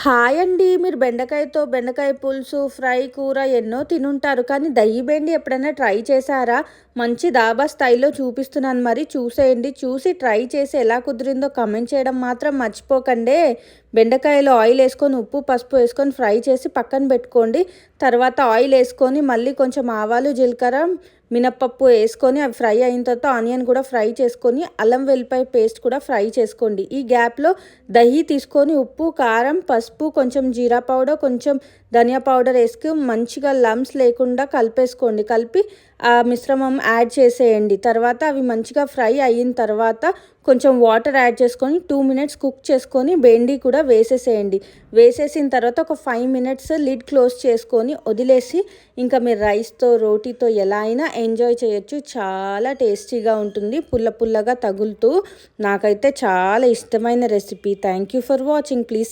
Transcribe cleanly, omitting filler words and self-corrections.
Hi అండి. మీరు బెండకాయతో బెండకాయ పులుసు, ఫ్రై, కూర ఎన్నో తినుంటారు. కానీ దహి బెండి ఎప్పుడైనా ట్రై చేశారా? మంచి దాబా స్టైల్‌లో చూపిస్తున్నాను మరి చూసేయండి. చూసి ట్రై చేసి ఎలా కుదిరిందో కామెంట్ చేయడం మాత్రం మర్చిపోకండే. బెండకాయలో ఆయిల్ ఏసుకొని, ఉప్పు, పసుపు వేసుకొని ఫ్రై చేసి పక్కన పెట్టుకోండి. తర్వాత ఆయిల్ ఏసుకొని మళ్ళీ కొంచెం ఆవాలు, జీలకర్ర, మినపప్పు వేసుకొని అవి ఫ్రై అయిన తర్వాత ఆనియన్ కూడా ఫ్రై చేసుకొని అల్లం వెల్లిపాయ పేస్ట్ కూడా ఫ్రై చేసుకోండి. ఈ గ్యాప్లో దహి తీసుకొని ఉప్పు, కారం, పసుపు, కొంచెం జీరా పౌడర్, కొంచెం ధనియా పౌడర్ వేసుకొని మంచిగా లమ్స్ లేకుండా కలిపేసుకోండి. కలిపి ఆ మిశ్రమం యాడ్ చేసేయండి. తర్వాత అవి మంచిగా ఫ్రై అయిన తర్వాత కొంచెం వాటర్ యాడ్ చేసుకొని 2 మినిట్స్ కుక్ చేసుకొని బెండి కూడా వేసేసేయండి. వేసేసిన తర్వాత ఒక 5 మినిట్స్ లిడ్ క్లోజ్ చేసుకొని వదిలేసి ఇంకా మీరు రైస్తో, రోటీతో ఎలా అయినా ఎంజాయ్ చేయొచ్చు. చాలా టేస్టీగా ఉంటుంది, పుల్ల పుల్లగా తగులుతూ. నాకైతే చాలా ఇష్టమైన recipe. Thank you for watching. Please